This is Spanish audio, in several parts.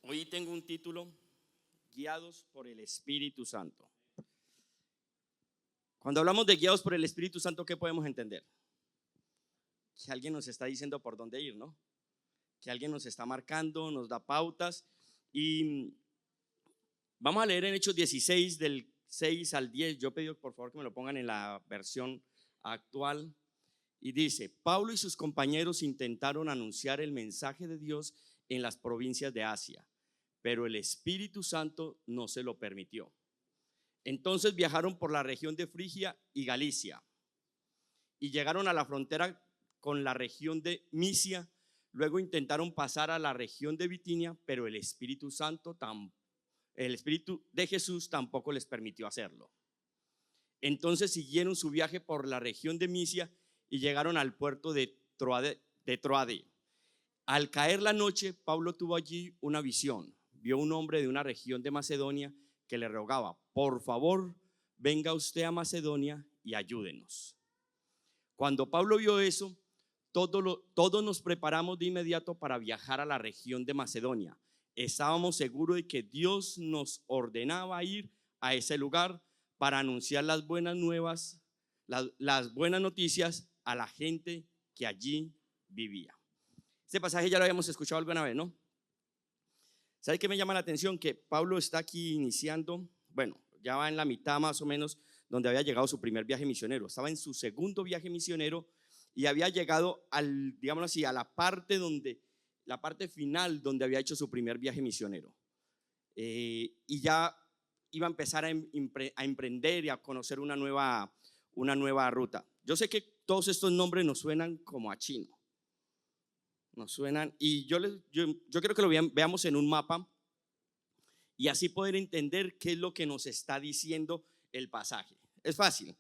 Hoy tengo un título: Guiados por el Espíritu Santo. Cuando hablamos de guiados por el Espíritu Santo, ¿qué podemos entender? Que alguien nos está diciendo por dónde ir, ¿no? Que alguien nos está marcando, nos da pautas. Y vamos a leer en Hechos 16 del 6 al 10. Yo pedí por favor que me lo pongan en la versión actual. Y dice: Pablo y sus compañeros intentaron anunciar el mensaje de Dios en las provincias de Asia, pero el Espíritu Santo no se lo permitió. Entonces viajaron por la región de Frigia y Galicia y llegaron a la frontera con la región de Misia. Luego intentaron pasar a la región de Bitinia, pero el Espíritu de Jesús tampoco les permitió hacerlo. Entonces siguieron su viaje por la región de Misia y llegaron al puerto de Troade. Al caer la noche, Pablo tuvo allí una visión. Vio un hombre de una región de Macedonia que le rogaba: por favor, venga usted a Macedonia y ayúdenos. Cuando Pablo vio eso, todos nos preparamos de inmediato para viajar a la región de Macedonia. Estábamos seguros de que Dios nos ordenaba ir a ese lugar para anunciar las buenas nuevas, las buenas noticias a la gente que allí vivía. Este pasaje ya lo habíamos escuchado alguna vez, ¿no? ¿Sabe qué me llama la atención? Que Pablo está aquí iniciando, bueno, ya va en la mitad más o menos donde había llegado su primer viaje misionero. Estaba en su segundo viaje misionero y había llegado digámoslo así, a la parte final donde había hecho su primer viaje misionero. Y ya iba a empezar a emprender y a conocer una nueva ruta. Yo sé que todos estos nombres nos suenan como a chino. Nos suenan, y yo quiero que lo veamos en un mapa y así poder entender qué es lo que nos está diciendo el pasaje. Es fácil.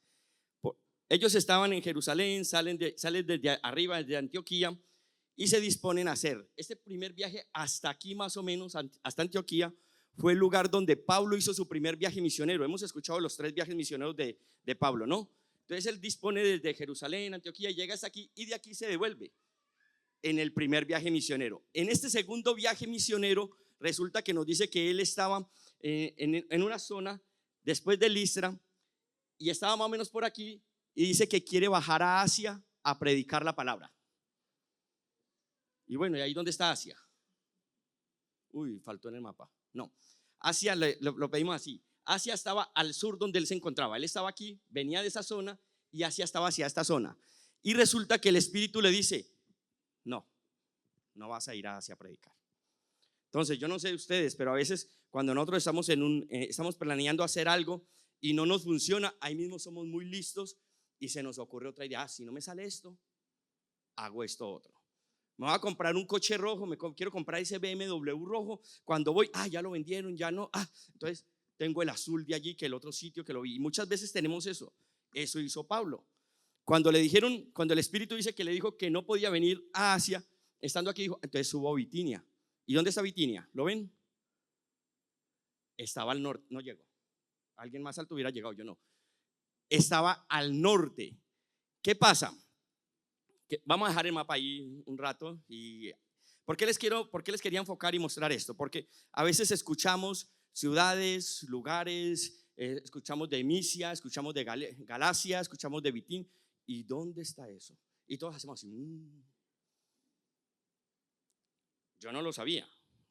Ellos estaban en Jerusalén, salen desde arriba, desde Antioquía, y se disponen a hacer este primer viaje hasta aquí más o menos, hasta Antioquía. Fue el lugar donde Pablo hizo su primer viaje misionero. Hemos escuchado los 3 viajes misioneros de Pablo, ¿no? Entonces él dispone desde Jerusalén, Antioquía, llega hasta aquí y de aquí se devuelve en el primer viaje misionero. En este segundo viaje misionero resulta que nos dice que él estaba en una zona después de Listra y estaba más o menos por aquí, y dice que quiere bajar a Asia a predicar la palabra. Y bueno, ¿y ahí dónde está Asia? Uy, faltó en el mapa. No, Asia lo pedimos así. Asia estaba al sur donde él se encontraba. Él estaba aquí, venía de esa zona, y Asia estaba hacia esta zona. Y resulta que el Espíritu le dice: no vas a ir a Asia a predicar. Entonces yo no sé de ustedes, pero a veces cuando nosotros estamos planeando hacer algo y no nos funciona, ahí mismo somos muy listos y se nos ocurre otra idea. Si no me sale esto, hago esto otro. Me voy a comprar un coche rojo, quiero comprar ese BMW rojo. Cuando voy, ya lo vendieron, ya no. Entonces tengo el azul de allí, que el otro sitio que lo vi. Y muchas veces tenemos eso. Eso hizo Pablo. Cuando el Espíritu dice que le dijo que no podía venir a Asia, estando aquí, dijo: entonces subo a Bitinia. ¿Y dónde está Bitinia? ¿Lo ven? Estaba al norte, no llegó. Alguien más alto hubiera llegado, yo no. Estaba al norte. ¿Qué pasa? Vamos a dejar el mapa ahí un rato. ¿Por qué les quería enfocar y mostrar esto? Porque a veces escuchamos ciudades, lugares, escuchamos de Misia, escuchamos de Galacia, escuchamos de Bitinia. ¿Y dónde está eso? Y todos hacemos así. Yo no lo sabía.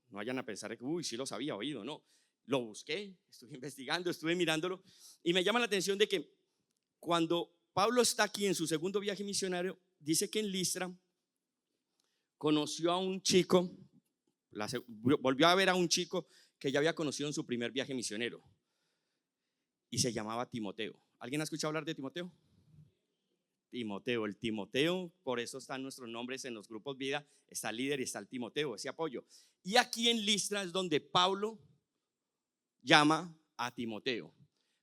No vayan a pensar que sí lo sabía oído. No, lo busqué, estuve investigando, estuve mirándolo, y me llama la atención de que cuando Pablo está aquí en su segundo viaje misionario, dice que en Listra conoció a un chico, volvió a ver a un chico que ya había conocido en su primer viaje misionero, y se llamaba Timoteo. ¿Alguien ha escuchado hablar de Timoteo? El Timoteo, por eso están nuestros nombres en los grupos vida. Está el líder y está el Timoteo, ese apoyo. Y aquí en Listra es donde Pablo llama a Timoteo.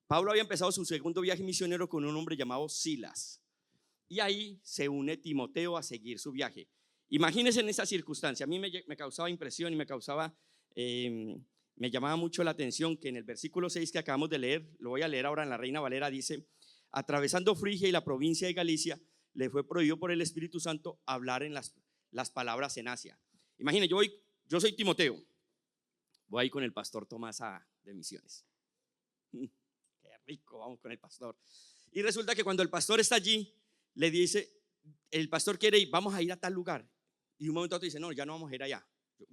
Pablo había empezado su segundo viaje misionero con un hombre llamado Silas, y ahí se une Timoteo a seguir su viaje. Imagínense en esa circunstancia. A mí me causaba impresión y me llamaba mucho la atención que en el versículo 6 que acabamos de leer, lo voy a leer ahora en la Reina Valera, dice: atravesando Frigia y la provincia de Galicia, le fue prohibido por el Espíritu Santo hablar en las palabras en Asia. Imagínense, yo soy Timoteo, voy ahí con el pastor Tomás de Misiones. Qué rico, vamos con el pastor. Y resulta que cuando el pastor está allí, le dice, el pastor quiere ir, vamos a ir a tal lugar. Y un momento a otro dice, no, ya no vamos a ir allá.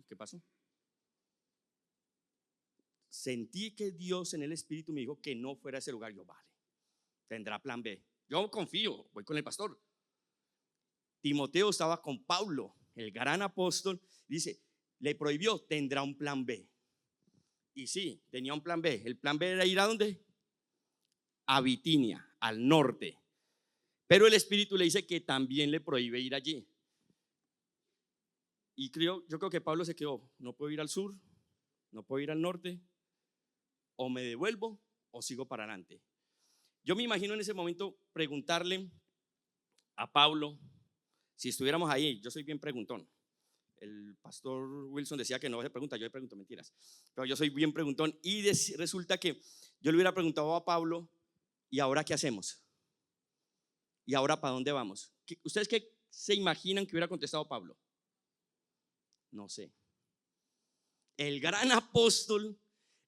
¿Qué pasó? Sentí que Dios en el Espíritu me dijo que no fuera a ese lugar. Yo, vale, tendrá plan B. Yo confío, voy con el pastor. Timoteo estaba con Pablo, el gran apóstol. Dice, le prohibió, tendrá un plan B. Y sí, tenía un plan B. El plan B era ir ¿a dónde? A Bitinia, al norte. Pero el Espíritu le dice que también le prohíbe ir allí. Y yo creo que Pablo se quedó, no puedo ir al sur, no puedo ir al norte, o me devuelvo o sigo para adelante. Yo me imagino en ese momento preguntarle a Pablo, si estuviéramos ahí, yo soy bien preguntón. El pastor Wilson decía que no se pregunta, yo le pregunto mentiras, pero yo soy bien preguntón y resulta que yo le hubiera preguntado a Pablo, ¿y ahora qué hacemos? ¿Y ahora para dónde vamos? ¿Ustedes qué se imaginan que hubiera contestado Pablo? No sé. El gran apóstol,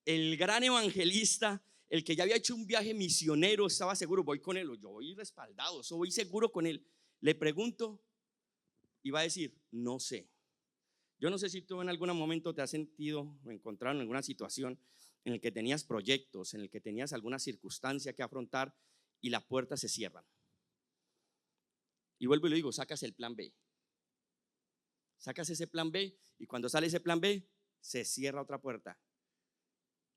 el gran evangelista, el que ya había hecho un viaje misionero, estaba seguro, voy con él, yo voy respaldado, voy seguro con él. Le pregunto y va a decir, no sé. Yo no sé si tú en algún momento te has sentido o encontrado en alguna situación en el que tenías proyectos, en el que tenías alguna circunstancia que afrontar y las puertas se cierran. Y vuelvo y le digo, sacas el plan B. Sacas ese plan B y cuando sale ese plan B, se cierra otra puerta.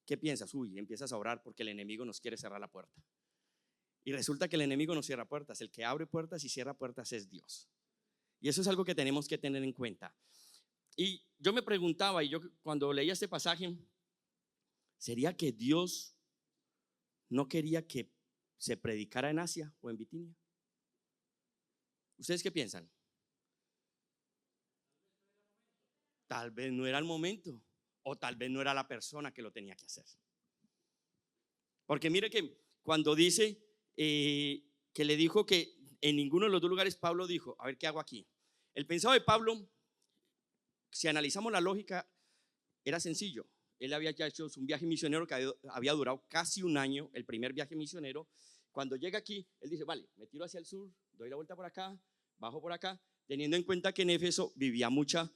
¿Qué piensas? Uy, empiezas a orar porque el enemigo nos quiere cerrar la puerta. Y resulta que el enemigo no cierra puertas. El que abre puertas y cierra puertas es Dios. Y eso es algo que tenemos que tener en cuenta. Y yo me preguntaba, y yo cuando leía este pasaje, ¿sería que Dios no quería que se predicara en Asia o en Bitinia? ¿Ustedes qué piensan? Tal vez no era el momento, o tal vez no era la persona que lo tenía que hacer. Porque mire que cuando dice que le dijo que en ninguno de los dos lugares, Pablo dijo, a ver qué hago aquí. El pensado de Pablo, si analizamos la lógica, era sencillo. Él había ya hecho un viaje misionero que había durado casi un año, el primer viaje misionero. Cuando llega aquí, él dice, vale, me tiro hacia el sur, doy la vuelta por acá, bajo por acá, teniendo en cuenta que en Éfeso vivía muchas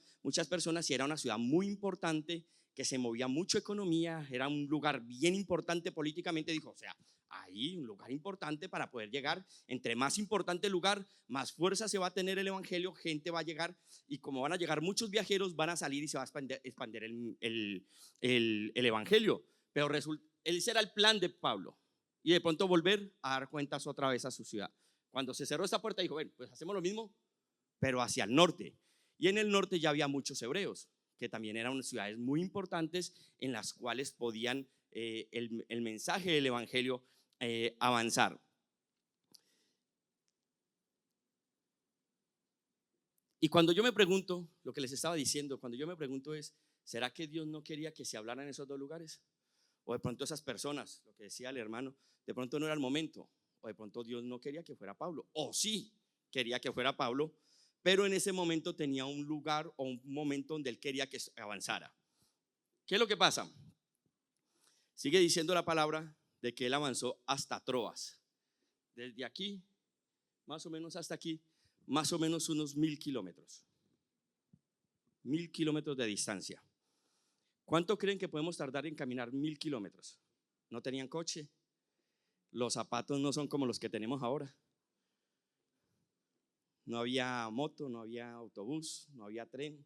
personas y era una ciudad muy importante, que se movía mucho economía, era un lugar bien importante políticamente. Dijo, o sea, ahí un lugar importante para poder llegar. Entre más importante el lugar, más fuerza se va a tener el evangelio, gente va a llegar y como van a llegar muchos viajeros, van a salir y se va a expandir el evangelio. Pero ese era el plan de Pablo y de pronto volver a dar cuentas otra vez a su ciudad. Cuando se cerró esta puerta dijo, bueno, pues hacemos lo mismo, pero hacia el norte. Y en el norte ya había muchos hebreos, que también eran unas ciudades muy importantes en las cuales podían el mensaje del evangelio avanzar. Y cuando yo me pregunto, lo que les estaba diciendo, cuando yo me pregunto es, ¿será que Dios no quería que se hablara en esos dos lugares? O de pronto esas personas, lo que decía el hermano, de pronto no era el momento, o de pronto Dios no quería que fuera Pablo, o sí quería que fuera Pablo, pero en ese momento tenía un lugar o un momento donde él quería que avanzara. ¿Qué es lo que pasa? Sigue diciendo la palabra de que él avanzó hasta Troas. Desde aquí, más o menos hasta aquí, más o menos unos 1000 kilómetros. 1000 kilómetros de distancia. ¿Cuánto creen que podemos tardar en caminar 1000 kilómetros? No tenían coche. Los zapatos no son como los que tenemos ahora. No había moto, no había autobús, no había tren.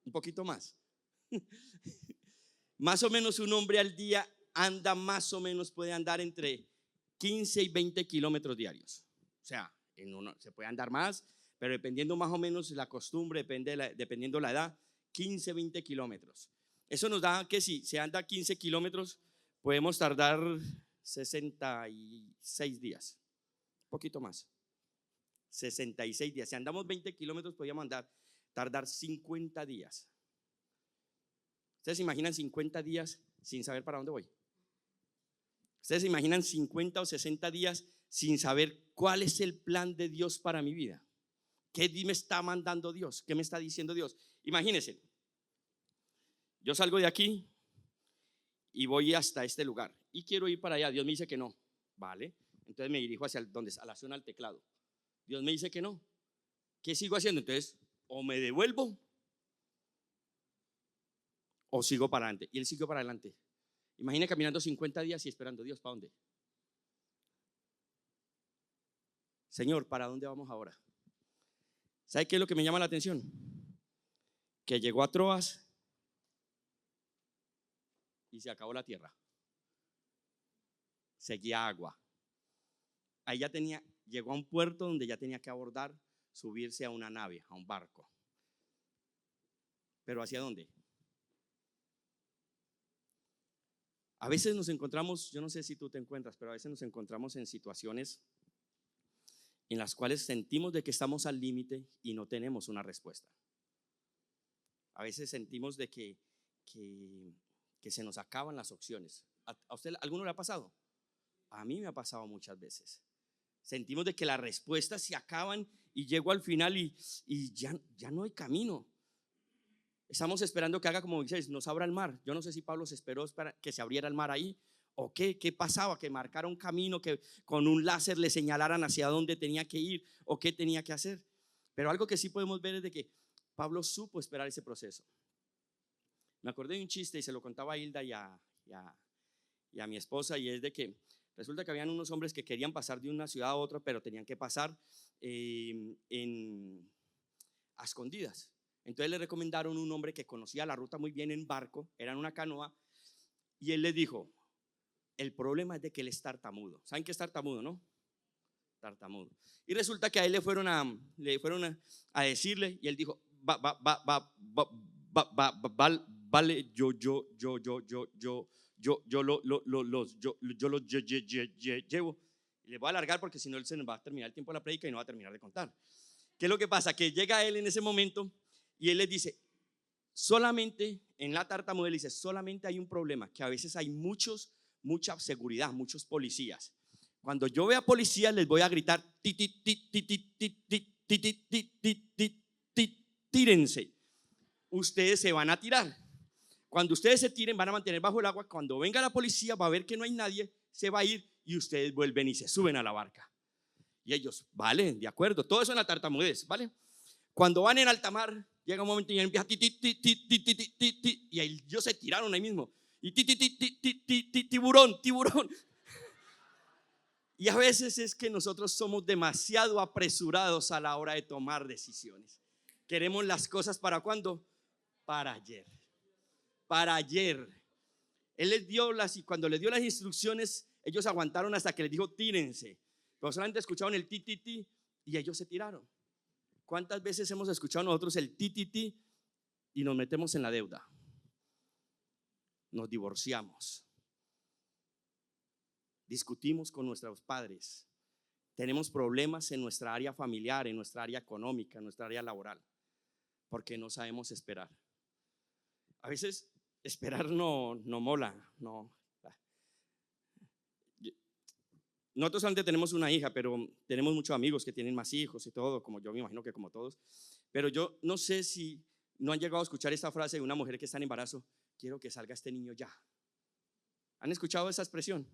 Un poquito más. Más o menos un hombre al día anda más o menos, puede andar entre 15 y 20 kilómetros diarios. O sea, se puede andar más, pero dependiendo más o menos la costumbre, dependiendo la edad, 15, 20 kilómetros. Eso nos da que si se anda 15 kilómetros, podemos tardar 66 días, un poquito más, 66 días. Si andamos 20 kilómetros, podríamos tardar 50 días. ¿Ustedes se imaginan 50 días sin saber para dónde voy? Ustedes se imaginan 50 o 60 días sin saber cuál es el plan de Dios para mi vida. ¿Qué me está mandando Dios? ¿Qué me está diciendo Dios? Imagínense, yo salgo de aquí y voy hasta este lugar y quiero ir para allá. Dios me dice que no, ¿vale? Entonces me dirijo hacia a la zona del teclado. Dios me dice que no. ¿Qué sigo haciendo? Entonces, o me devuelvo o sigo para adelante. Y él siguió para adelante. Imagina caminando 50 días y esperando. Dios, ¿para dónde? Señor, ¿para dónde vamos ahora? ¿Sabe qué es lo que me llama la atención? Que llegó a Troas y se acabó la tierra. Seguía agua. Ahí ya llegó a un puerto donde ya tenía que abordar, subirse a una nave, a un barco. ¿Pero hacia dónde? A veces nos encontramos, yo no sé si tú te encuentras, pero a veces nos encontramos en situaciones en las cuales sentimos de que estamos al límite y no tenemos una respuesta. A veces sentimos de que se nos acaban las opciones. ¿A usted alguno le ha pasado? A mí me ha pasado muchas veces. Sentimos de que las respuestas se acaban y llego al final y ya no hay camino. Estamos esperando que haga como Moisés, nos abra el mar. Yo no sé si Pablo se esperó para que se abriera el mar ahí o qué pasaba, que marcara un camino, que con un láser le señalaran hacia dónde tenía que ir o qué tenía que hacer. Pero algo que sí podemos ver es de que Pablo supo esperar ese proceso. Me acordé de un chiste y se lo contaba a Hilda y a mi esposa, y es de que resulta que habían unos hombres que querían pasar de una ciudad a otra, pero tenían que pasar a escondidas. Entonces le recomendaron un hombre que conocía la ruta muy bien en barco, era en una canoa, y él le dijo: el problema es de que él es tartamudo. ¿Saben qué es tartamudo, no? Tartamudo. Y resulta que a él le fueron a decirle, y él dijo: vale, yo los llevo. Y le voy a alargar porque si no él se nos va a terminar el tiempo de la prédica y no va a terminar de contar. ¿Qué es lo que pasa? Que llega él en ese momento y él les dice: solamente en la tartamudez, le dice, solamente hay un problema, que a veces hay mucha seguridad, muchos policías. Cuando yo vea policías les voy a gritar: tírense. Ustedes se van a tirar. Cuando ustedes se tiren van a mantener bajo el agua. Cuando venga la policía va a ver que no hay nadie, se va a ir y ustedes vuelven y se suben a la barca. Y ellos: vale, de acuerdo. Todo eso en la tartamudez, ¿vale? Cuando van en alta mar, llega un momento y empieza y ellos se tiraron ahí mismo. Y tiburón. Y a veces es que nosotros somos demasiado apresurados a la hora de tomar decisiones. Queremos las cosas ¿para cuándo? Para ayer. Para ayer. Él les dio y cuando les dio las instrucciones, ellos aguantaron hasta que les dijo: tírense. Pero solamente escucharon el ti y ellos se tiraron. ¿Cuántas veces hemos escuchado nosotros el ti y nos metemos en la deuda? Nos divorciamos, discutimos con nuestros padres, tenemos problemas en nuestra área familiar, en nuestra área económica, en nuestra área laboral, porque no sabemos esperar. A veces esperar no mola, no. Nosotros solamente tenemos una hija, pero tenemos muchos amigos que tienen más hijos y todo, como yo me imagino que como todos. Pero yo no sé si no han llegado a escuchar esta frase de una mujer que está en embarazo: quiero que salga este niño ya. ¿Han escuchado esa expresión?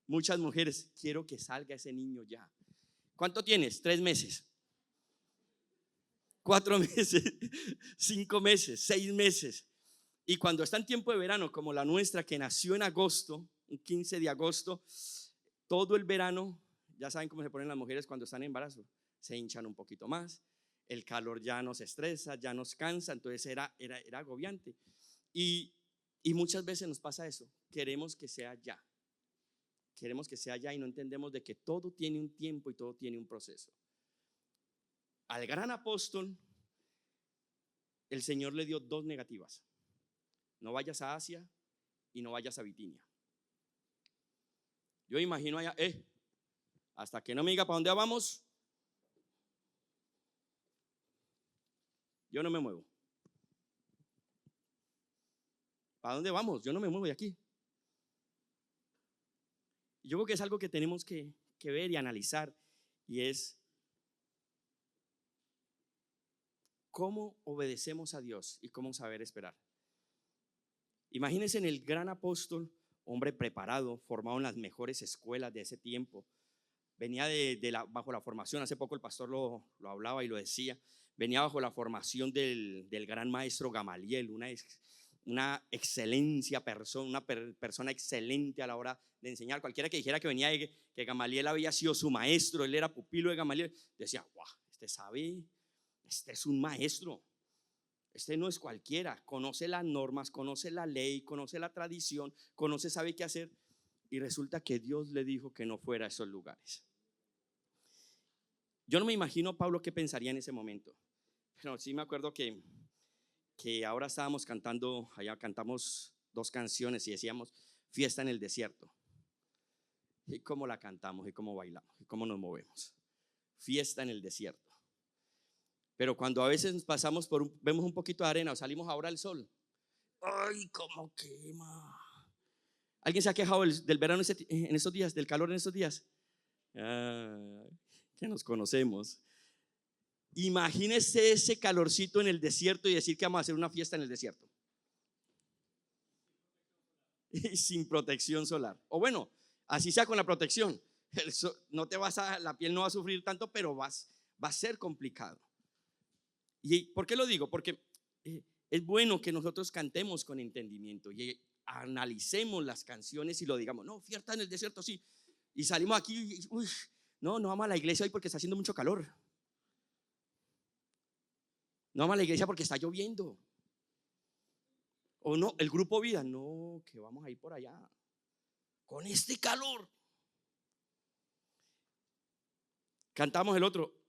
Muchas mujeres: quiero que salga ese niño ya. ¿Cuánto tienes? 3 meses, 4 meses, 5 meses, 6 meses. Y cuando está en tiempo de verano, como la nuestra que nació en agosto, un 15 de agosto, todo el verano, ya saben cómo se ponen las mujeres cuando están en embarazo, se hinchan un poquito más, el calor ya nos estresa, ya nos cansa, entonces era agobiante. Y muchas veces nos pasa eso, queremos que sea ya y no entendemos de que todo tiene un tiempo y todo tiene un proceso. Al gran apóstol el Señor le dio 2 negativas: no vayas a Asia y no vayas a Bitinia. Yo imagino allá, hasta que no me diga para dónde vamos, yo no me muevo. ¿Para dónde vamos? Yo no me muevo de aquí. Yo creo que es algo que tenemos que ver y analizar, y es cómo obedecemos a Dios y cómo saber esperar. Imagínense en el gran apóstol, hombre preparado, formado en las mejores escuelas de ese tiempo. Venía bajo la formación, hace poco el pastor lo hablaba y lo decía, venía bajo la formación del gran maestro Gamaliel, una excelencia persona, persona excelente a la hora de enseñar. Cualquiera que dijera que venía que Gamaliel había sido su maestro, él era pupilo de Gamaliel, decía, wow, este sabe, este es un maestro. Este no es cualquiera, conoce las normas, conoce la ley, conoce la tradición, sabe qué hacer. Y resulta que Dios le dijo que no fuera a esos lugares. Yo no me imagino a Pablo qué pensaría en ese momento, pero sí me acuerdo que ahora estábamos cantando, allá cantamos 2 canciones y decíamos fiesta en el desierto. Y cómo la cantamos, y cómo bailamos, y cómo nos movemos. Fiesta en el desierto. Pero cuando a veces pasamos vemos un poquito de arena o salimos ahora al sol, ¡ay, cómo quema! ¿Alguien se ha quejado del verano en estos días, del calor en estos días? Que nos conocemos. Imagínese ese calorcito en el desierto y decir que vamos a hacer una fiesta en el desierto. Y sin protección solar. O bueno, así sea con la protección. No te la piel no va a sufrir tanto, pero va a ser complicado. ¿Y por qué lo digo? Porque es bueno que nosotros cantemos con entendimiento y analicemos las canciones y lo digamos, no, fiesta en el desierto, sí. Y salimos aquí y, uy, no vamos a la iglesia hoy porque está haciendo mucho calor. No vamos a la iglesia porque está lloviendo. O no, el grupo vida, no, que vamos a ir por allá con este calor. Cantamos el otro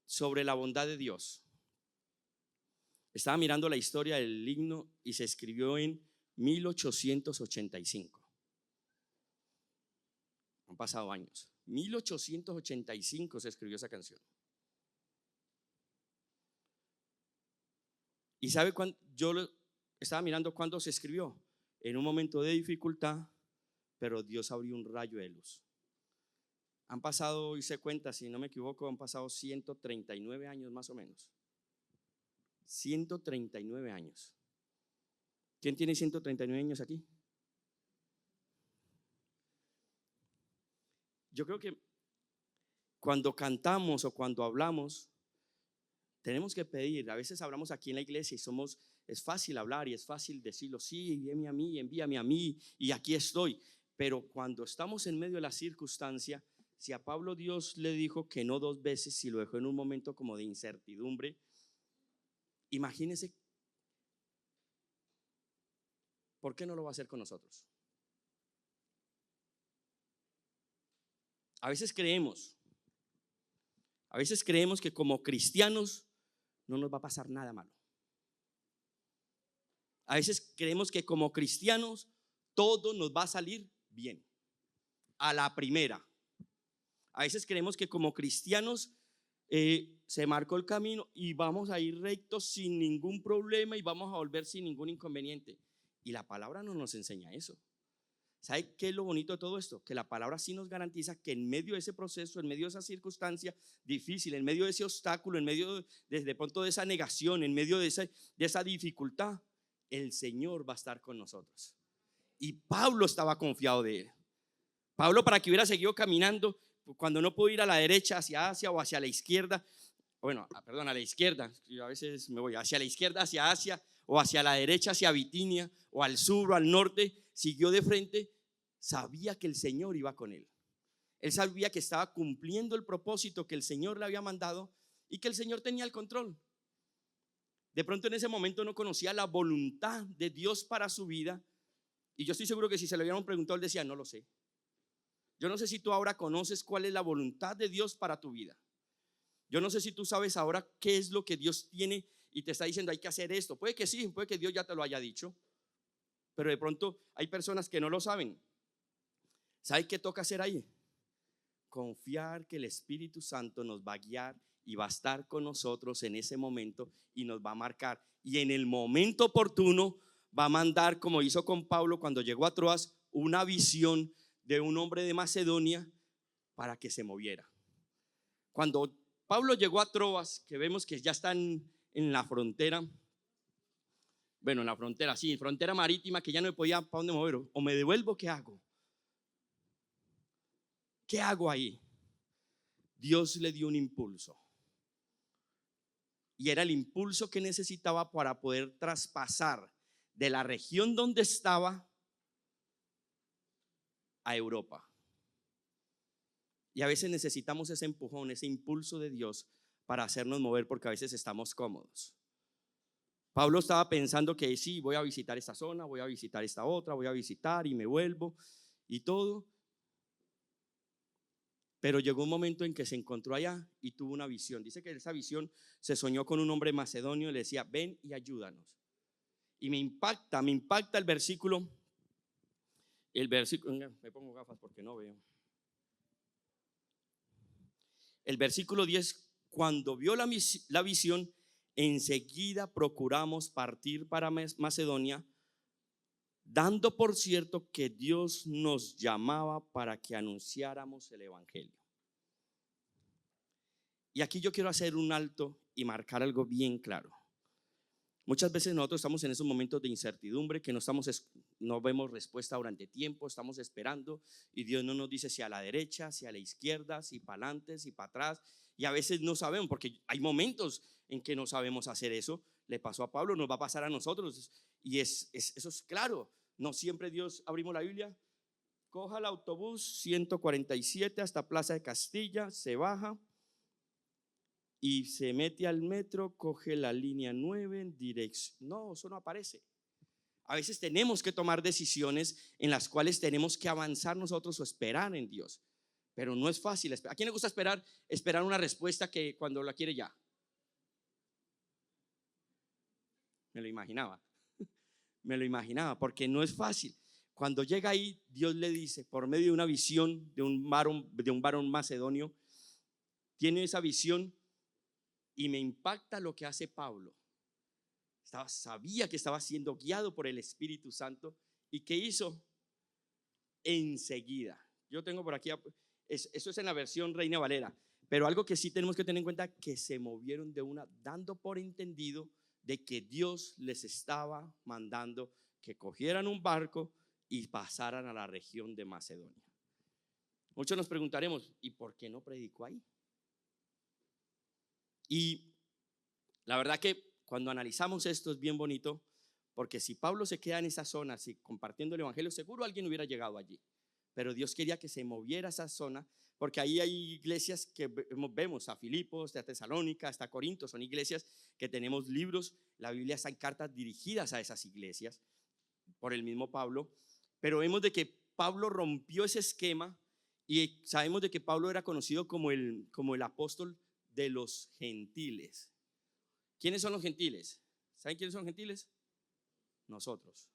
sobre la bondad de Dios. Estaba mirando la historia del himno y se escribió en 1885. Han pasado años. 1885 se escribió esa canción. ¿Y sabe cuándo? Yo estaba mirando cuándo se escribió. En un momento de dificultad, pero Dios abrió un rayo de luz. Han pasado, hice cuenta, si no me equivoco, han pasado 139 años más o menos. 139 años. ¿Quién tiene 139 años aquí? Yo creo que cuando cantamos o cuando hablamos, tenemos que pedir. A veces hablamos aquí en la iglesia y es fácil hablar y es fácil decirlo, sí, envíame a mí y aquí estoy. Pero cuando estamos en medio de la circunstancia, si a Pablo Dios le dijo que no 2 veces, si lo dejó en un momento como de incertidumbre, imagínese, ¿por qué no lo va a hacer con nosotros? A veces creemos que como cristianos no nos va a pasar nada malo. A veces creemos que como cristianos todo nos va a salir bien, a la primera. A veces creemos que como cristianos se marcó el camino y vamos a ir rectos sin ningún problema y vamos a volver sin ningún inconveniente. Y la palabra no nos enseña eso. ¿Sabe qué es lo bonito de todo esto? Que la palabra sí nos garantiza que en medio de ese proceso, en medio de esa circunstancia difícil, en medio de ese obstáculo, en medio de pronto de esa negación, en medio de esa dificultad, el Señor va a estar con nosotros. Y Pablo estaba confiado de él. Pablo, para que hubiera seguido caminando, cuando no pudo ir a la derecha hacia Asia o hacia la izquierda, a la izquierda, yo a veces me voy hacia la izquierda hacia Asia o hacia la derecha hacia Bitinia o al sur o al norte, siguió de frente, sabía que el Señor iba con él. Él sabía que estaba cumpliendo el propósito que el Señor le había mandado y que el Señor tenía el control. De pronto en ese momento no conocía la voluntad de Dios para su vida, y yo estoy seguro que si se lo hubieran preguntado él decía, no lo sé. Yo no sé si tú ahora conoces cuál es la voluntad de Dios para tu vida. Yo no sé si tú sabes ahora qué es lo que Dios tiene y te está diciendo hay que hacer esto. Puede que sí, puede que Dios ya te lo haya dicho, pero de pronto hay personas que no lo saben. ¿Sabe qué toca hacer ahí? Confiar que el Espíritu Santo nos va a guiar y va a estar con nosotros en ese momento y nos va a marcar. Y en el momento oportuno va a mandar, como hizo con Pablo cuando llegó a Troas, una visión de un hombre de Macedonia para que se moviera. Cuando Pablo llegó a Troas, que vemos que ya están en la frontera, bueno, en la frontera, sí, frontera marítima, que ya no me podía para dónde mover, o me devuelvo, ¿qué hago? ¿Qué hago ahí? Dios le dio un impulso. Y era el impulso que necesitaba para poder traspasar de la región donde estaba a Europa. Y a veces necesitamos ese empujón, ese impulso de Dios para hacernos mover, porque a veces estamos cómodos. Pablo estaba pensando que sí, voy a visitar esta zona, voy a visitar esta otra, voy a visitar y me vuelvo y todo. Pero llegó un momento en que se encontró allá y tuvo una visión. Dice que esa visión se soñó con un hombre macedonio y le decía: ven y ayúdanos. Y me impacta el versículo, me pongo gafas porque no veo. El versículo 10, cuando vio la visión, enseguida procuramos partir para Macedonia, dando por cierto que Dios nos llamaba para que anunciáramos el evangelio. Y aquí yo quiero hacer un alto y marcar algo bien claro. Muchas veces nosotros estamos en esos momentos de incertidumbre, que no vemos respuesta durante tiempo, estamos esperando y Dios no nos dice si a la derecha, si a la izquierda, si para adelante, si para atrás, y a veces no sabemos, porque hay momentos en que no sabemos hacer eso. Le pasó a Pablo, nos va a pasar a nosotros, y eso es claro. No siempre Dios, abrimos la Biblia, coja el autobús 147 hasta Plaza de Castilla, se baja y se mete al metro, coge la línea 9 en dirección. No, eso no aparece. A veces tenemos que tomar decisiones en las cuales tenemos que avanzar nosotros o esperar en Dios. Pero no es fácil. ¿A quién le gusta esperar una respuesta que cuando la quiere ya? Me lo imaginaba. Me lo imaginaba, porque no es fácil. Cuando llega ahí, Dios le dice, por medio de una visión de un varón macedonio, tiene esa visión. Y me impacta lo que hace Pablo. Sabía que estaba siendo guiado por el Espíritu Santo. ¿Y qué hizo? Enseguida. Yo tengo por aquí, eso es en la versión Reina Valera, pero algo que sí tenemos que tener en cuenta, que se movieron de una, dando por entendido de que Dios les estaba mandando que cogieran un barco y pasaran a la región de Macedonia. Muchos nos preguntaremos, ¿y por qué no predicó ahí? Y la verdad que cuando analizamos esto es bien bonito, porque si Pablo se queda en esa zona, si compartiendo el evangelio, seguro alguien hubiera llegado allí. Pero Dios quería que se moviera esa zona, porque ahí hay iglesias que vemos, a Filipos, a Tesalónica, hasta Corinto, son iglesias que tenemos libros, la Biblia está en cartas dirigidas a esas iglesias por el mismo Pablo, pero vemos de que Pablo rompió ese esquema y sabemos de que Pablo era conocido como el apóstol de los gentiles. ¿Quiénes son los gentiles? ¿Saben quiénes son los gentiles? Nosotros,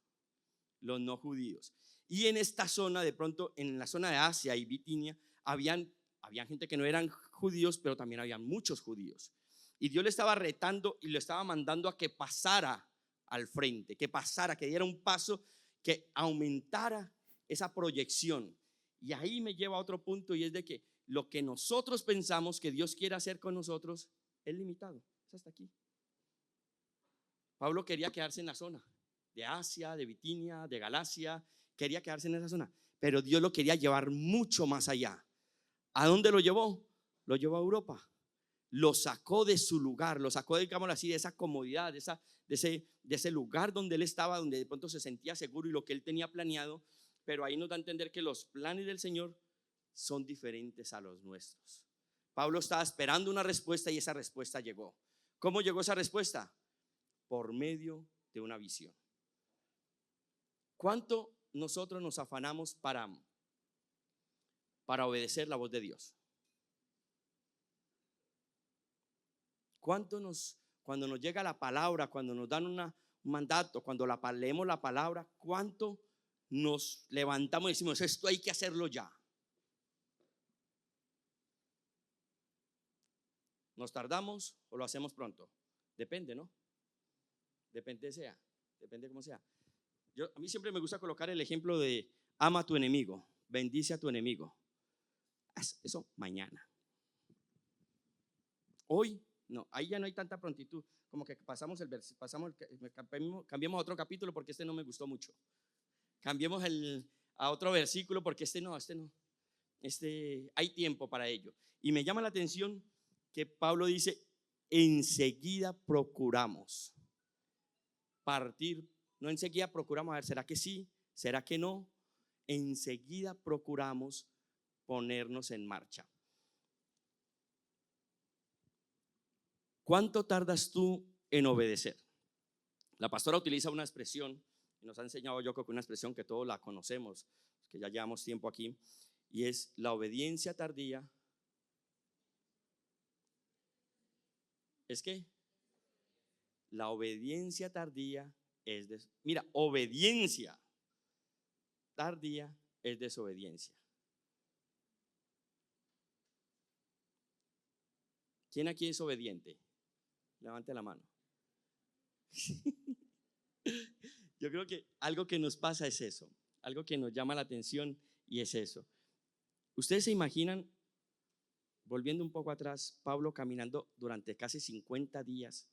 los no judíos. Y en esta zona, de pronto, en la zona de Asia y Bitinia, habían gente que no eran judíos, pero también habían muchos judíos. Y Dios le estaba retando y le estaba mandando a que pasara al frente, que pasara, que diera un paso, que aumentara esa proyección. Y ahí me lleva a otro punto, y es de que lo que nosotros pensamos que Dios quiere hacer con nosotros es limitado, es hasta aquí. Pablo quería quedarse en la zona de Asia, de Bitinia, de Galacia, quería quedarse en esa zona, pero Dios lo quería llevar mucho más allá. ¿A dónde lo llevó? Lo llevó a Europa. Lo sacó de su lugar, lo sacó, digámoslo así, de esa comodidad, de ese lugar donde él estaba, donde de pronto se sentía seguro y lo que él tenía planeado. Pero ahí nos da a entender que los planes del Señor son diferentes a los nuestros. Pablo estaba esperando una respuesta y esa respuesta llegó. ¿Cómo llegó esa respuesta? Por medio de una visión. ¿Cuánto nosotros nos afanamos para obedecer la voz de Dios? ¿Cuánto cuando nos llega la palabra, cuando nos dan un mandato, cuando leemos la palabra, cuánto nos levantamos y decimos, esto hay que hacerlo ya? ¿Nos tardamos o lo hacemos pronto? Depende, ¿no? Depende cómo sea. A mí siempre me gusta colocar el ejemplo de ama a tu enemigo. bendice a tu enemigo. Haz eso mañana. Hoy, no, ahí ya no hay tanta prontitud. Como que pasamos cambiamos a otro capítulo porque este no me gustó mucho. Cambiemos a otro versículo porque este no. Hay tiempo para ello. Y me llama la atención que Pablo dice, enseguida procuramos partir, no enseguida procuramos, a ver, ¿será que sí? ¿Será que no? Enseguida procuramos ponernos en marcha. ¿Cuánto tardas tú en obedecer? La pastora utiliza una expresión, y nos ha enseñado yo con una expresión que todos la conocemos, que ya llevamos tiempo aquí, y es la obediencia tardía. ¿Es qué? La obediencia tardía es mira, obediencia tardía es desobediencia. ¿Quién aquí es obediente? Levante la mano. Yo creo que algo que nos pasa es eso, algo que nos llama la atención y es eso. ¿Ustedes se imaginan, volviendo un poco atrás, Pablo caminando durante casi 50 días,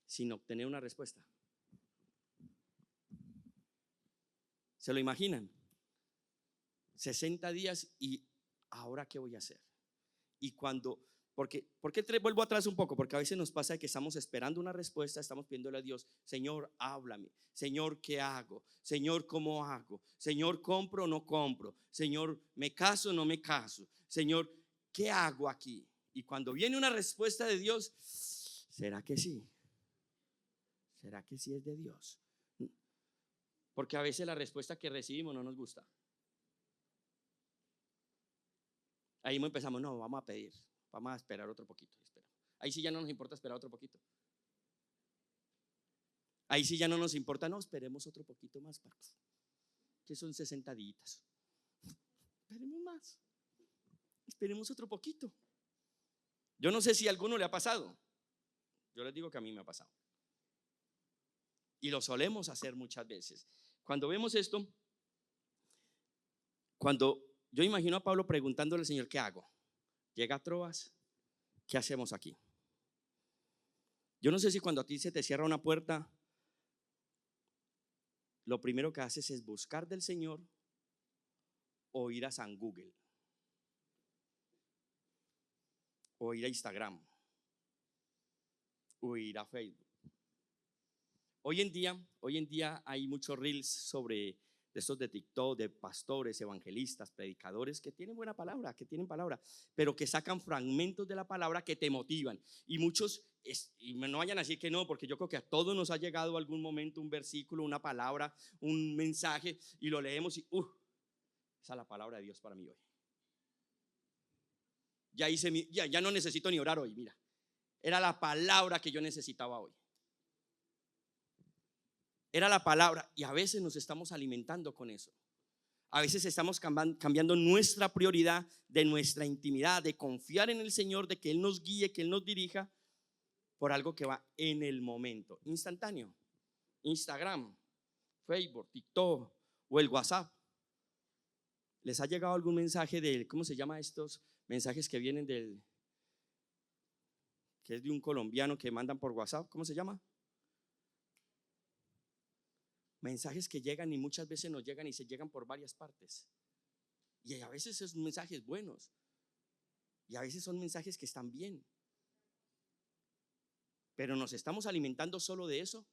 sin obtener una respuesta? ¿Se lo imaginan? 60 días y ¿ahora qué voy a hacer? Y ¿por qué vuelvo atrás un poco? Porque a veces nos pasa que estamos esperando una respuesta, estamos pidiéndole a Dios, Señor, háblame, Señor, ¿qué hago? Señor, ¿cómo hago? Señor, ¿compro o no compro? Señor, ¿me caso o no me caso? Señor, ¿qué hago aquí? Y cuando viene una respuesta de Dios, ¿será que sí? ¿Será que sí es de Dios? Porque a veces la respuesta que recibimos no nos gusta. Ahí empezamos, no, vamos a esperar otro poquito. Ahí sí ya no nos importa esperar otro poquito. Ahí sí ya no nos importa, no, esperemos otro poquito más, que son 60 días. Esperemos más, esperemos otro poquito. Yo no sé si a alguno le ha pasado. Yo les digo que a mí me ha pasado. Y lo solemos hacer muchas veces. Cuando vemos esto, cuando yo imagino a Pablo preguntándole al Señor, ¿qué hago? Llega a Troas, ¿qué hacemos aquí? Yo no sé si cuando a ti se te cierra una puerta, lo primero que haces es buscar del Señor o ir a San Google o ir a Instagram o ir a Facebook. Hoy en día hay muchos reels sobre de estos de TikTok, de pastores, evangelistas, predicadores que tienen buena palabra, que tienen palabra, pero que sacan fragmentos de la palabra que te motivan. Y muchos, y no vayan a decir que no, porque yo creo que a todos nos ha llegado algún momento un versículo, una palabra, un mensaje, y lo leemos y esa es la palabra de Dios para mí hoy. Ya no necesito ni orar hoy, mira, era la palabra que yo necesitaba hoy. Era la palabra, y a veces nos estamos alimentando con eso. A veces estamos cambiando nuestra prioridad de nuestra intimidad, de confiar en el Señor, de que Él nos guíe, que Él nos dirija, por algo que va en el momento, instantáneo. Instagram, Facebook, TikTok o el WhatsApp. ¿Les ha llegado algún mensaje cómo se llama estos mensajes que vienen que es de un colombiano que mandan por WhatsApp? ¿Cómo se llama? Mensajes que llegan y muchas veces nos llegan y se llegan por varias partes. Y a veces son mensajes buenos y a veces son mensajes que están bien. Pero nos estamos alimentando solo de eso.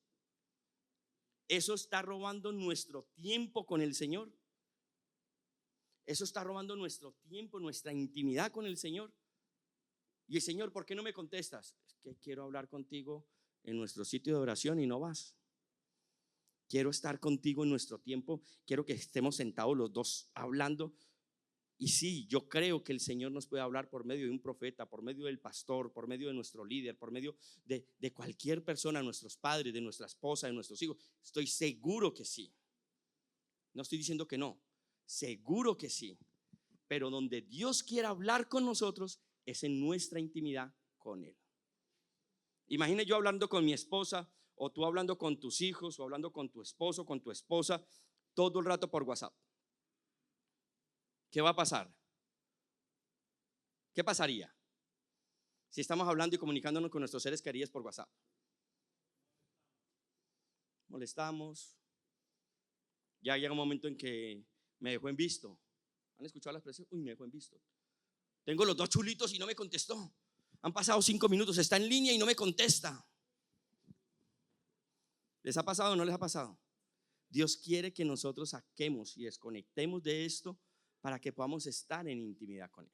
Eso está robando nuestro tiempo con el Señor. Eso está robando nuestro tiempo, nuestra intimidad con el Señor. Y el Señor, ¿por qué no me contestas? Es que quiero hablar contigo en nuestro sitio de oración y no vas. Quiero estar contigo en nuestro tiempo. Quiero que estemos sentados los dos hablando. Y sí, yo creo que el Señor nos puede hablar por medio de un profeta, por medio del pastor, por medio de nuestro líder, por medio de cualquier persona, nuestros padres, de nuestra esposa, de nuestros hijos. Estoy seguro que sí. No estoy diciendo que no. Seguro que sí. Pero donde Dios quiera hablar con nosotros es en nuestra intimidad con Él. Imagine yo hablando con mi esposa, o tú hablando con tus hijos, o hablando con tu esposo, con tu esposa, todo el rato por WhatsApp, ¿qué va a pasar? ¿Qué pasaría si estamos hablando y comunicándonos con nuestros seres queridos por WhatsApp? Molestamos. Ya llega un momento en que me dejó en visto. ¿Han escuchado la expresión? Uy, me dejó en visto. Tengo los dos chulitos y no me contestó. Han pasado 5 minutos, está en línea y no me contesta. ¿Les ha pasado o no les ha pasado? Dios quiere que nosotros saquemos y desconectemos de esto para que podamos estar en intimidad con Él.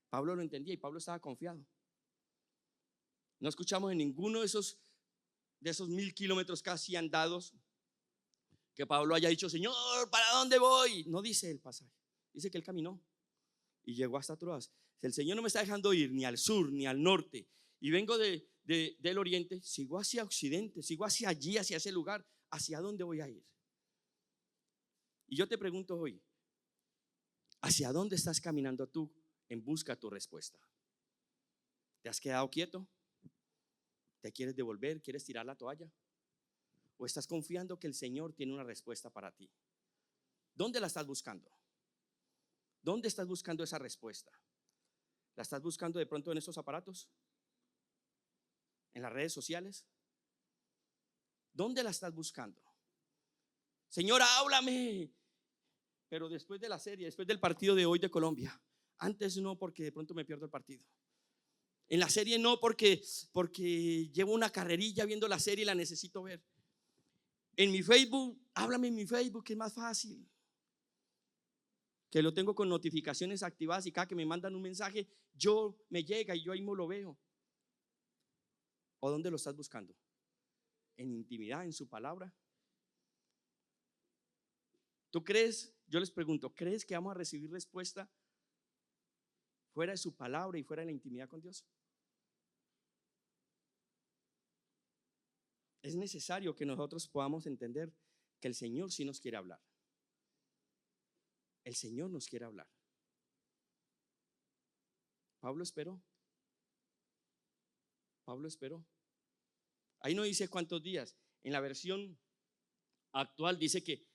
Pablo lo entendía y Pablo estaba confiado. No escuchamos en ninguno de esos 1000 kilómetros casi andados que Pablo haya dicho: Señor, ¿para dónde voy? No dice el pasaje, dice que él caminó y llegó hasta Troas. Si el Señor no me está dejando ir ni al sur ni al norte y vengo del oriente, sigo hacia occidente, sigo hacia allí, hacia ese lugar. ¿Hacia dónde voy a ir? Y yo te pregunto hoy, ¿hacia dónde estás caminando tú en busca de tu respuesta? ¿Te has quedado quieto? ¿Te quieres devolver? ¿Quieres tirar la toalla? ¿O estás confiando que el Señor tiene una respuesta para ti? ¿Dónde la estás buscando? ¿Dónde estás buscando esa respuesta? ¿La estás buscando de pronto en estos aparatos? ¿En las redes sociales? ¿Dónde la estás buscando? Señora, háblame. Pero después de la serie, después del partido de hoy de Colombia. Antes no, porque de pronto me pierdo el partido. En la serie no, porque llevo una carrerilla viendo la serie y la necesito ver. En mi Facebook, háblame en mi Facebook, que es más fácil. Que lo tengo con notificaciones activadas y cada que me mandan un mensaje, me llega y yo ahí mismo lo veo. ¿O dónde lo estás buscando? ¿En intimidad, en su palabra? ¿Tú crees? Yo les pregunto, ¿crees que vamos a recibir respuesta fuera de su palabra y fuera de la intimidad con Dios? Es necesario que nosotros podamos entender que el Señor sí nos quiere hablar. El Señor nos quiere hablar. Pablo esperó. Pablo esperó. Ahí no dice cuántos días. En la versión actual dice que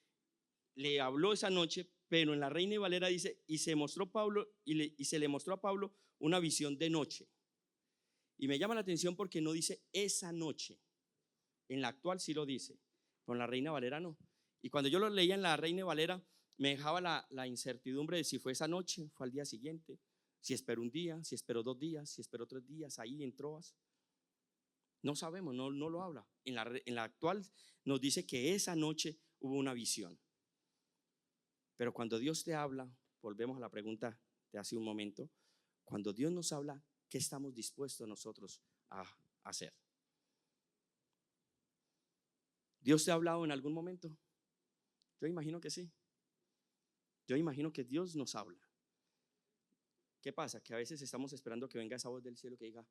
le habló esa noche, pero en la Reina Valera dice: y se mostró Pablo y se le mostró a Pablo una visión de noche. Y me llama la atención porque no dice esa noche. En la actual sí lo dice, pero en la Reina Valera no. Y cuando yo lo leía en la Reina Valera, me dejaba la incertidumbre de si fue esa noche, fue al día siguiente, si esperó un día, si esperó 2 días, si esperó 3 días ahí en Troas. No sabemos, no lo habla. En la actual nos dice que esa noche hubo una visión. Pero cuando Dios te habla, volvemos a la pregunta de hace un momento, cuando Dios nos habla, ¿qué estamos dispuestos nosotros a hacer? ¿Dios te ha hablado en algún momento? Yo imagino que sí. Yo imagino que Dios nos habla. ¿Qué pasa? Que a veces estamos esperando que venga esa voz del cielo que diga: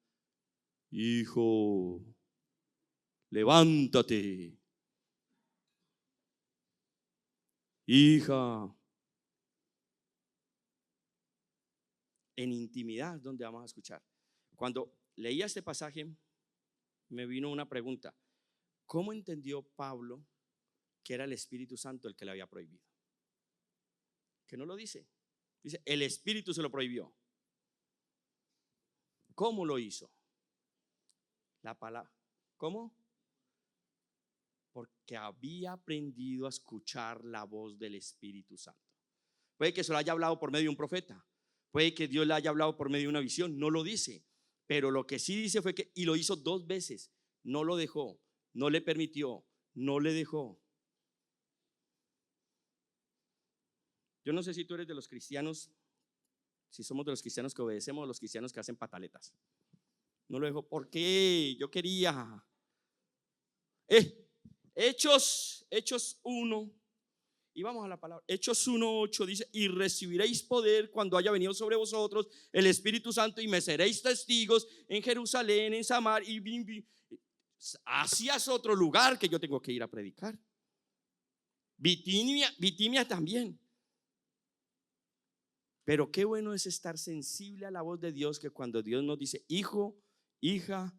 hijo, levántate. Hija. En intimidad donde vamos a escuchar. Cuando leía este pasaje, me vino una pregunta: ¿cómo entendió Pablo que era el Espíritu Santo el que le había prohibido? Que no lo dice. Dice, el Espíritu se lo prohibió. ¿Cómo lo hizo? La palabra. ¿Cómo? Porque había aprendido a escuchar la voz del Espíritu Santo. Puede que se lo haya hablado por medio de un profeta, puede que Dios le haya hablado por medio de una visión, no lo dice. Pero lo que sí dice fue que, y lo hizo 2 veces, no lo dejó, no le permitió, no le dejó. Yo no sé si tú eres de los cristianos, si somos de los cristianos que obedecemos o los cristianos que hacen pataletas. No lo dejó porque yo quería. Hechos 1, y vamos a la palabra. Hechos 1:8 dice: y recibiréis poder cuando haya venido sobre vosotros el Espíritu Santo, y me seréis testigos en Jerusalén, en Samaria y hacia otro lugar que yo tengo que ir a predicar. Bitinia también. Pero qué bueno es estar sensible a la voz de Dios, que cuando Dios nos dice hijo, hija,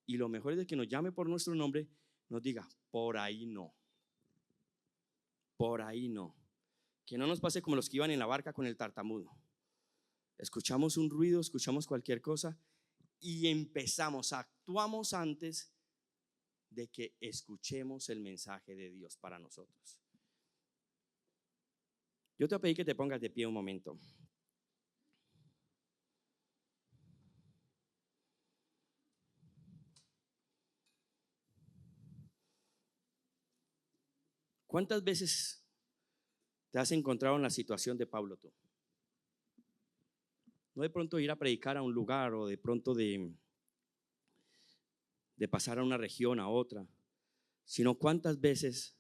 y lo mejor es de que nos llame por nuestro nombre, nos diga: por ahí no. por ahí no. Que no nos pase como los que iban en la barca con el tartamudo. Escuchamos un ruido, escuchamos cualquier cosa y actuamos antes de que escuchemos el mensaje de Dios para nosotros. Yo te voy a pedir que te pongas de pie un momento. ¿Cuántas veces te has encontrado en la situación de Pablo tú? No de pronto ir a predicar a un lugar o de pronto de pasar a una región a otra, sino cuántas veces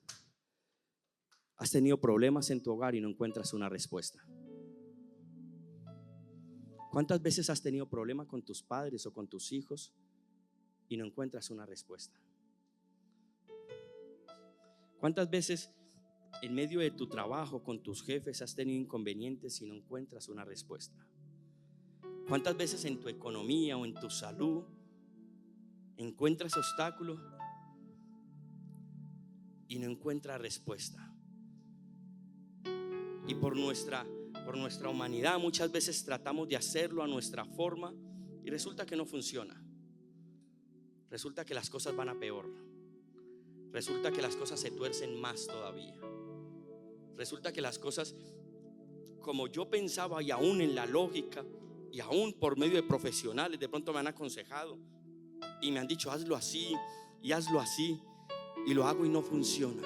has tenido problemas en tu hogar y no encuentras una respuesta. ¿Cuántas veces has tenido problemas con tus padres o con tus hijos y no encuentras una respuesta? ¿Cuántas veces en medio de tu trabajo con tus jefes has tenido inconvenientes y no encuentras una respuesta? ¿Cuántas veces en tu economía o en tu salud encuentras obstáculos y no encuentras respuesta? Y por nuestra humanidad muchas veces tratamos de hacerlo a nuestra forma y resulta que no funciona. Resulta que las cosas van a peor. Resulta que las cosas se tuercen más todavía. Resulta que las cosas, como yo pensaba, y aún en la lógica y aún por medio de profesionales, de pronto me han aconsejado y me han dicho hazlo así y hazlo así, y lo hago y no funciona.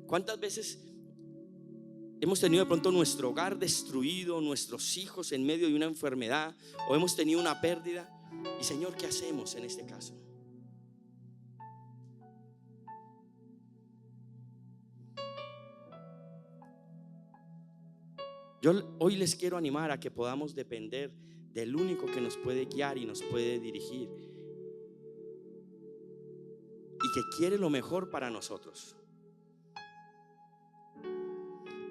¿Cuántas veces hemos tenido de pronto nuestro hogar destruido, nuestros hijos en medio de una enfermedad, o hemos tenido una pérdida? Y Señor, ¿qué hacemos en este caso? Yo hoy les quiero animar a que podamos depender del único que nos puede guiar y nos puede dirigir y que quiere lo mejor para nosotros.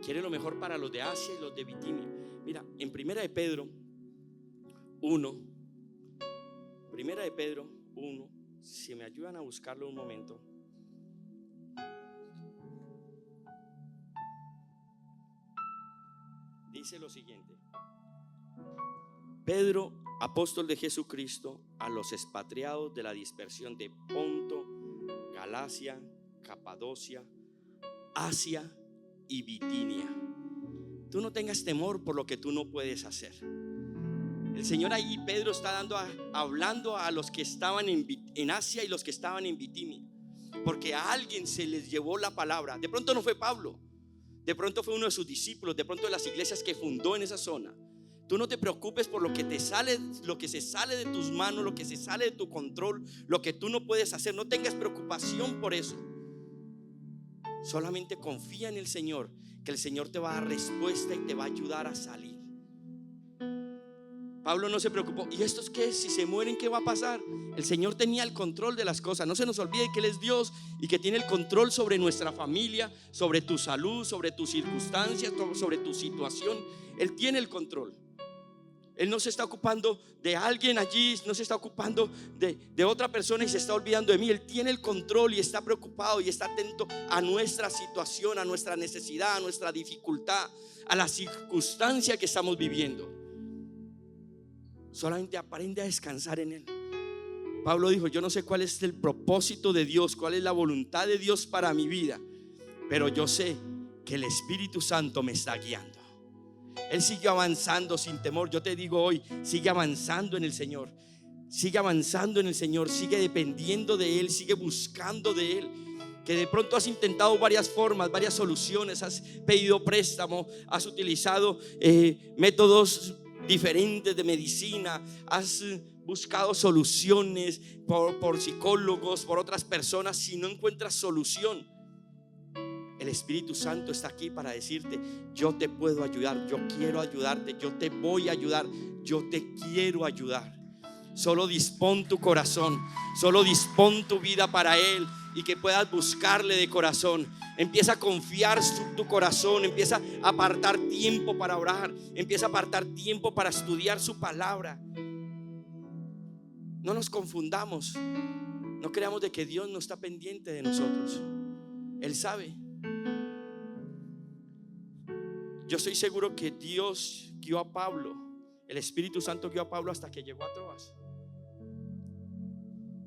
Quiere lo mejor para los de Asia y los de Bitinia. Mira, en Primera de Pedro 1, si me ayudan a buscarlo un momento. Dice lo siguiente: Pedro, apóstol de Jesucristo, a los expatriados de la dispersión de Ponto, Galacia, Capadocia, Asia y Bitinia. Tú no tengas temor por lo que tú no puedes hacer. El Señor ahí, Pedro está hablando a los que estaban en Asia y los que estaban en Bitinia, porque a alguien se les llevó la palabra. De pronto no fue Pablo, de pronto fue uno de sus discípulos, de pronto de las iglesias que fundó en esa zona. Tú no te preocupes por lo que te sale, lo que se sale de tus manos, lo que se sale de tu control, lo que tú no puedes hacer. No tengas preocupación por eso. Solamente confía en el Señor, que el Señor te va a dar respuesta y te va a ayudar a salir. Pablo no se preocupó. ¿Y estos qué? Si se mueren, ¿qué va a pasar? El Señor tenía el control de las cosas. No se nos olvide que Él es Dios y que tiene el control sobre nuestra familia, sobre tu salud, sobre tus circunstancias, sobre tu situación. Él tiene el control. Él no se está ocupando de alguien allí, no se está ocupando de otra persona y se está olvidando de mí. Él tiene el control y está preocupado y está atento a nuestra situación, a nuestra necesidad, a nuestra dificultad, a la circunstancia que estamos viviendo. Solamente aprende a descansar en Él. Pablo dijo: yo no sé cuál es el propósito de Dios, cuál es la voluntad de Dios para mi vida, pero yo sé que el Espíritu Santo me está guiando. Él sigue avanzando sin temor. Yo te digo hoy, sigue avanzando en el Señor. Sigue avanzando en el Señor. Sigue dependiendo de Él. Sigue buscando de Él. Que de pronto has intentado varias formas, varias soluciones. Has pedido préstamo. Has utilizado métodos diferentes de medicina. Has buscado soluciones por psicólogos, por otras personas. Si no encuentras solución, el Espíritu Santo está aquí para decirte: yo te puedo ayudar, yo quiero ayudarte, yo te voy a ayudar, yo te quiero ayudar. Solo dispón tu corazón, solo dispón tu vida para Él y que puedas buscarle de corazón. Empieza a confiar tu corazón, empieza a apartar tiempo para orar, empieza a apartar tiempo para estudiar su palabra. No nos confundamos, no creamos de que Dios no está pendiente de nosotros. Él sabe. Yo estoy seguro que Dios guió a Pablo, el Espíritu Santo guió a Pablo hasta que llegó a Troas.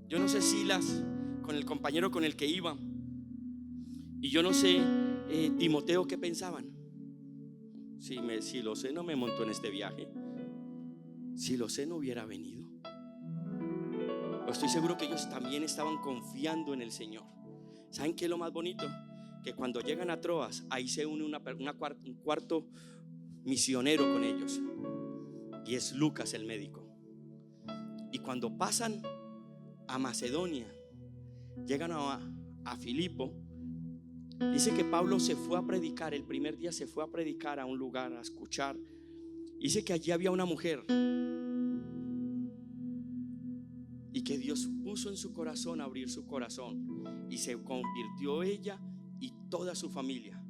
Yo no sé Silas con el compañero con el que iba, y yo no sé Timoteo qué pensaban. Si lo sé no me montó en este viaje. Si lo sé no hubiera venido. Pero estoy seguro que ellos también estaban confiando en el Señor. ¿Saben qué es lo más bonito? Que cuando llegan a Troas, ahí se une un cuarto misionero con ellos, y es Lucas el médico. Y cuando pasan a Macedonia, llegan a Filipo, dice que Pablo se fue a predicar. El primer día se fue a predicar a un lugar, a escuchar. Dice que allí había una mujer y que Dios puso en su corazón abrir su corazón, y se convirtió ella y toda su familia,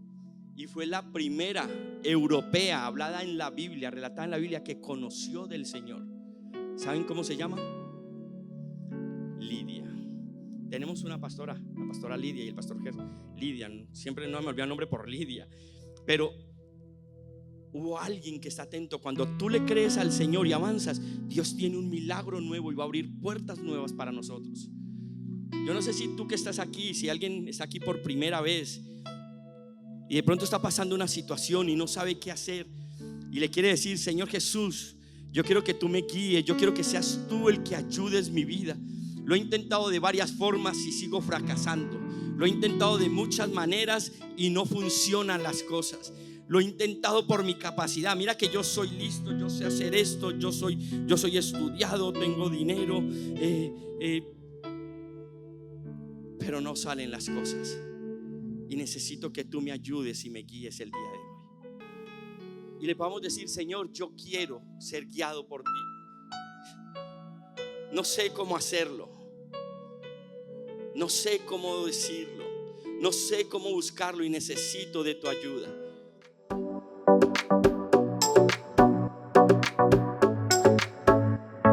y fue la primera europea hablada en la Biblia, relatada en la Biblia, que conoció del Señor. ¿Saben cómo se llama? Lidia. Tenemos una pastora, la pastora Lidia y el pastor Lidia. Siempre no me olvido el nombre por Lidia, pero hubo alguien que está atento. Cuando tú le crees al Señor y avanzas, Dios tiene un milagro nuevo y va a abrir puertas nuevas para nosotros. Yo no sé si tú que estás aquí, si alguien está aquí por primera vez y de pronto está pasando una situación y no sabe qué hacer, y le quiere decir: Señor Jesús, yo quiero que tú me guíes, yo quiero que seas tú el que ayudes mi vida. Lo he intentado de varias formas y sigo fracasando. Lo he intentado de muchas maneras y no funcionan las cosas. Lo he intentado por mi capacidad. Mira que yo soy listo, yo sé hacer esto, yo soy estudiado, tengo dinero, pero no salen las cosas. Y necesito que tú me ayudes y me guíes el día de hoy. Y le podamos decir: Señor, yo quiero ser guiado por ti. No sé cómo hacerlo, no sé cómo decirlo, no sé cómo buscarlo, y necesito de tu ayuda.